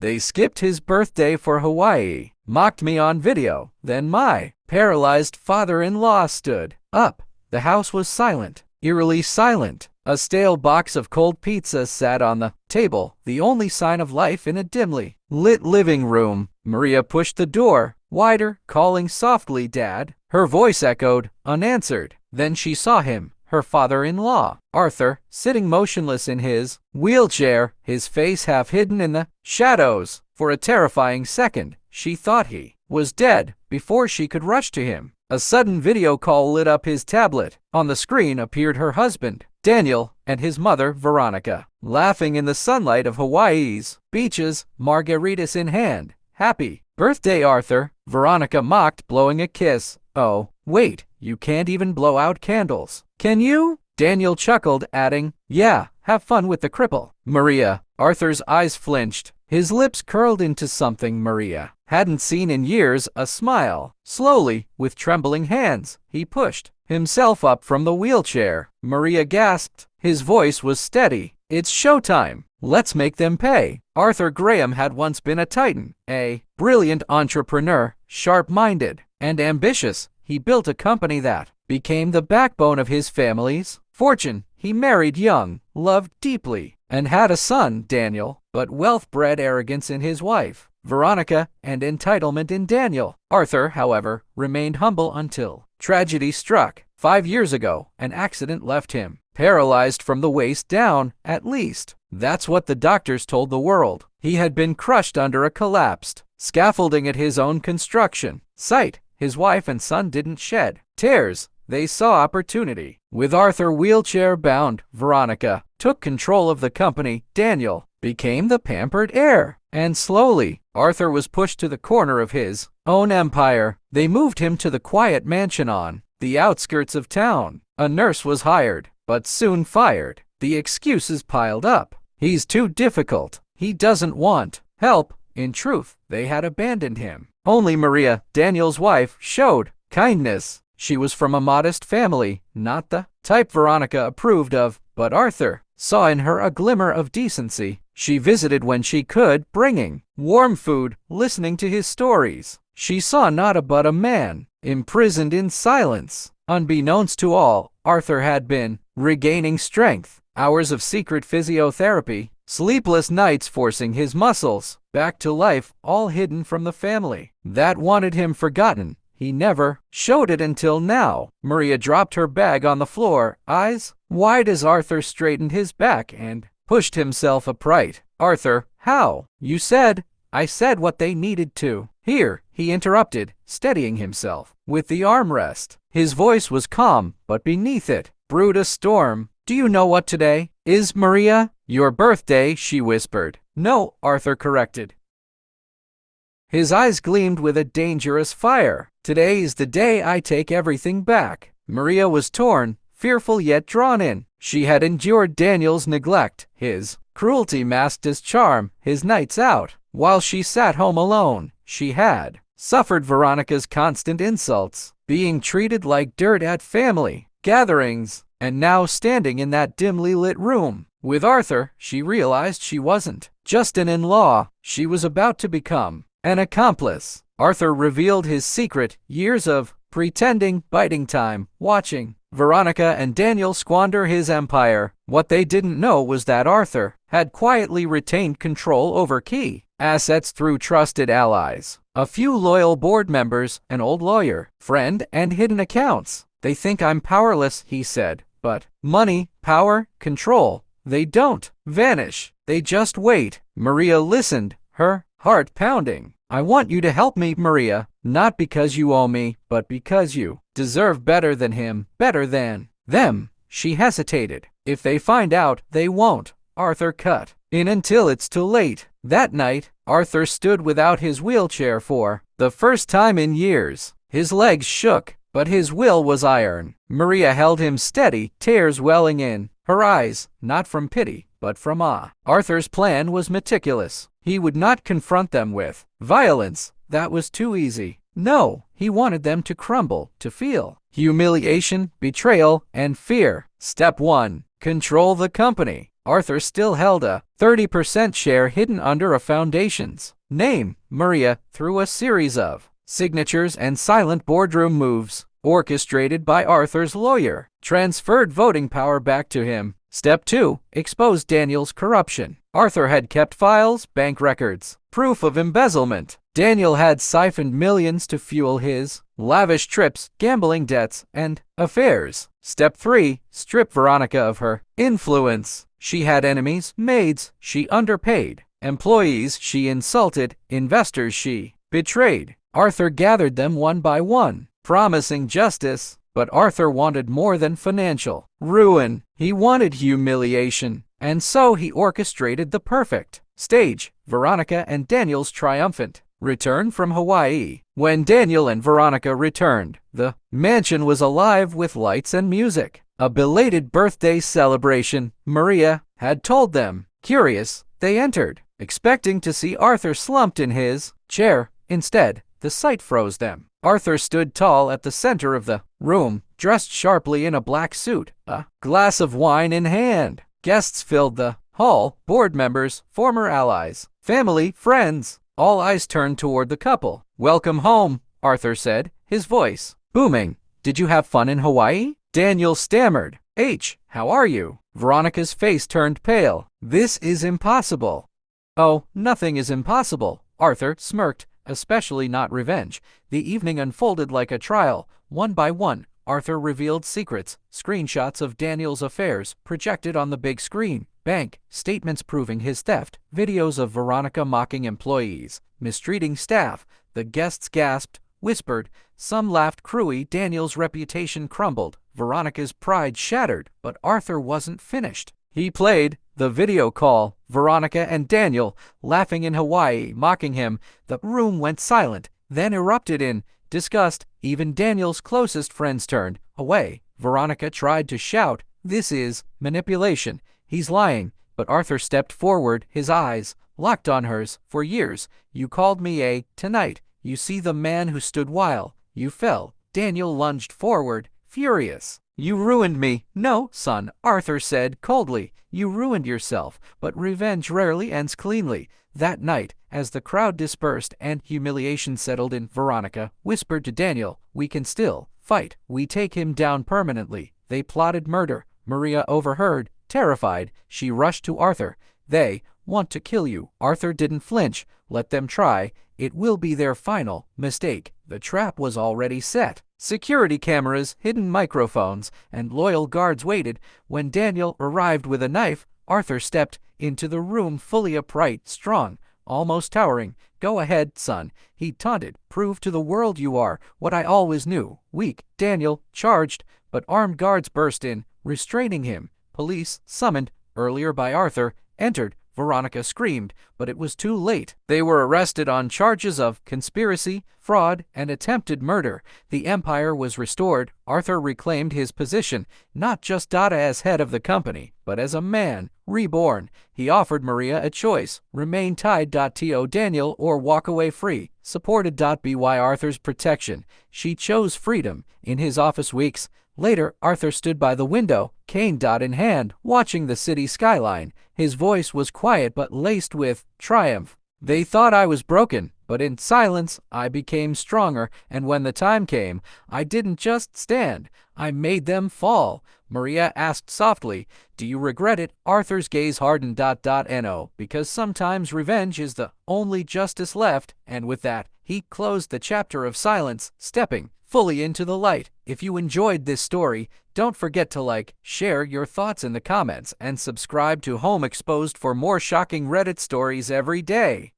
They skipped his birthday for Hawaii, mocked me on video. Then my paralyzed father-in-law stood up. The house was silent, eerily silent. A stale box of cold pizza sat on the table, the only sign of life in a dimly lit living room. Maria pushed the door wider, calling softly, "Dad." Her voice echoed, unanswered. Then she saw him, her father-in-law, Arthur, sitting motionless in his wheelchair, his face half hidden in the shadows. For a terrifying second, she thought he was dead before she could rush to him. A sudden video call lit up his tablet. On the screen appeared her husband, Daniel, and his mother, Veronica, laughing in the sunlight of Hawaii's beaches, margaritas in hand. "Happy birthday, Arthur," Veronica mocked, blowing a kiss. "Oh, wait, you can't even blow out candles, can you?" Daniel chuckled, adding, "Yeah, have fun with the cripple." Maria. Arthur's eyes flinched. His lips curled into something Maria hadn't seen in years, a smile. Slowly, with trembling hands, he pushed himself up from the wheelchair. Maria gasped. His voice was steady. "It's showtime. Let's make them pay." Arthur Graham had once been a titan, a brilliant entrepreneur, sharp-minded and ambitious. He built a company that became the backbone of his family's fortune. He married young, loved deeply, and had a son, Daniel, but wealth bred arrogance in his wife, Veronica, and entitlement in Daniel. Arthur, however, remained humble until tragedy struck. 5 years ago, an accident left him paralyzed from the waist down, at least. That's what the doctors told the world. He had been crushed under a collapsed scaffolding at his own construction site. His wife and son didn't shed tears. They saw opportunity. With Arthur wheelchair-bound, Veronica took control of the company. Daniel became the pampered heir. And slowly, Arthur was pushed to the corner of his own empire. They moved him to the quiet mansion on the outskirts of town. A nurse was hired, but soon fired. The excuses piled up. He's too difficult. He doesn't want help. In truth, they had abandoned him. Only Maria, Daniel's wife, showed kindness. She was from a modest family, not the type Veronica approved of, but Arthur saw in her a glimmer of decency. She visited when she could, bringing warm food, listening to his stories. She saw not but a man, imprisoned in silence. Unbeknownst to all, Arthur had been regaining strength. Hours of secret physiotherapy, sleepless nights forcing his muscles back to life, all hidden from the family that wanted him forgotten. He never showed it until now. Maria dropped her bag on the floor, eyes wide as Arthur straightened his back and pushed himself upright. "Arthur, how? You said—" "I said what they needed to hear," he interrupted, steadying himself with the armrest. His voice was calm, but beneath it brewed a storm. "Do you know what today is, Maria?" "Your birthday," she whispered. "No," Arthur corrected. His eyes gleamed with a dangerous fire. "Today is the day I take everything back." Maria was torn, fearful yet drawn in. She had endured Daniel's neglect, his cruelty masked as charm, his nights out. While she sat home alone, she had suffered Veronica's constant insults, being treated like dirt at family gatherings, and now standing in that dimly lit room with Arthur, she realized she wasn't just an in-law. She was about to become an accomplice. Arthur revealed his secret: years of pretending, biding time, watching Veronica and Daniel squander his empire. What they didn't know was that Arthur had quietly retained control over key assets through trusted allies, a few loyal board members, an old lawyer friend, and hidden accounts. "They think I'm powerless," he said, "but money, power, control, they don't vanish. They just wait." Maria listened, her heart pounding. "I want you to help me, Maria, not because you owe me, but because you deserve better than him, better than them." She hesitated. "If they find out, they won't." Arthur cut in until it's too late. That night, Arthur stood without his wheelchair for the first time in years. His legs shook, but his will was iron. Maria held him steady, tears welling in her eyes, not from pity, but from awe. Arthur's plan was meticulous. He would not confront them with violence. That was too easy. No, he wanted them to crumble, to feel humiliation, betrayal, and fear. Step 1. Control the company. Arthur still held a 30% share hidden under a foundation's name. Maria, through a series of signatures and silent boardroom moves, orchestrated by Arthur's lawyer, transferred voting power back to him. Step 2. Exposed Daniel's corruption. Arthur had kept files, bank records, proof of embezzlement. Daniel had siphoned millions to fuel his lavish trips, gambling debts, and affairs. Step 3. Strip Veronica of her influence. She had enemies, maids she underpaid, employees she insulted, investors she betrayed. Arthur gathered them one by one, promising justice. But Arthur wanted more than financial ruin. He wanted humiliation. And so he orchestrated the perfect stage: Veronica and Daniel's triumphant return from Hawaii. When Daniel and Veronica returned, the mansion was alive with lights and music. A belated birthday celebration, Maria had told them. Curious, they entered, expecting to see Arthur slumped in his chair. Instead, the sight froze them. Arthur stood tall at the center of the room, dressed sharply in a black suit, a glass of wine in hand. Guests filled the hall, board members, former allies, family, friends. All eyes turned toward the couple. "Welcome home," Arthur said, his voice booming. "Did you have fun in Hawaii?" Daniel stammered. "How are you?" Veronica's face turned pale. "This is impossible." "Oh, nothing is impossible," Arthur smirked. Especially not revenge. The evening unfolded like a trial. One by one, Arthur revealed secrets, screenshots of Daniel's affairs projected on the big screen, bank statements proving his theft, videos of Veronica mocking employees, mistreating staff. The guests gasped, whispered, some laughed. Cruelly, Daniel's reputation crumbled, Veronica's pride shattered. But Arthur wasn't finished. He played the video call, Veronica and Daniel laughing in Hawaii, mocking him. The room went silent, then erupted in disgust. Even Daniel's closest friends turned away. Veronica tried to shout, "This is manipulation. He's lying." But Arthur stepped forward, his eyes locked on hers. "For years, you called me a tonight. You see the man who stood while you fell." Daniel lunged forward, furious. "You ruined me." "No, son," Arthur said coldly. "You ruined yourself, but revenge rarely ends cleanly." That night, as the crowd dispersed and humiliation settled in, Veronica whispered to Daniel, "We can still fight. We take him down permanently." They plotted murder. Maria overheard. Terrified, she rushed to Arthur. "They want to kill you." Arthur didn't flinch. "Let them try. It will be their final mistake." The trap was already set. Security cameras, hidden microphones, and loyal guards waited. When Daniel arrived with a knife, Arthur stepped into the room fully upright, strong, almost towering. "Go ahead, son," he taunted. "Prove to the world you are what I always knew, weak." Daniel charged, but armed guards burst in, restraining him. Police, summoned earlier by Arthur, entered. Veronica screamed, but it was too late. They were arrested on charges of conspiracy, fraud, and attempted murder. The empire was restored. Arthur reclaimed his position, not just as head of the company, but as a man, reborn. He offered Maria a choice: remain tied to Daniel or walk away free. Supported by Arthur's protection, she chose freedom. In his office weeks later, Arthur stood by the window, cane in hand, watching the city skyline. His voice was quiet but laced with triumph. "They thought I was broken, but in silence I became stronger, and when the time came, I didn't just stand, I made them fall." Maria asked softly, "Do you regret it?" Arthur's gaze hardened. No, because sometimes revenge is the only justice left, and with that, he closed the chapter of silence, stepping fully into the light. If you enjoyed this story, don't forget to like, share your thoughts in the comments, and subscribe to Home Exposed for more shocking Reddit stories every day.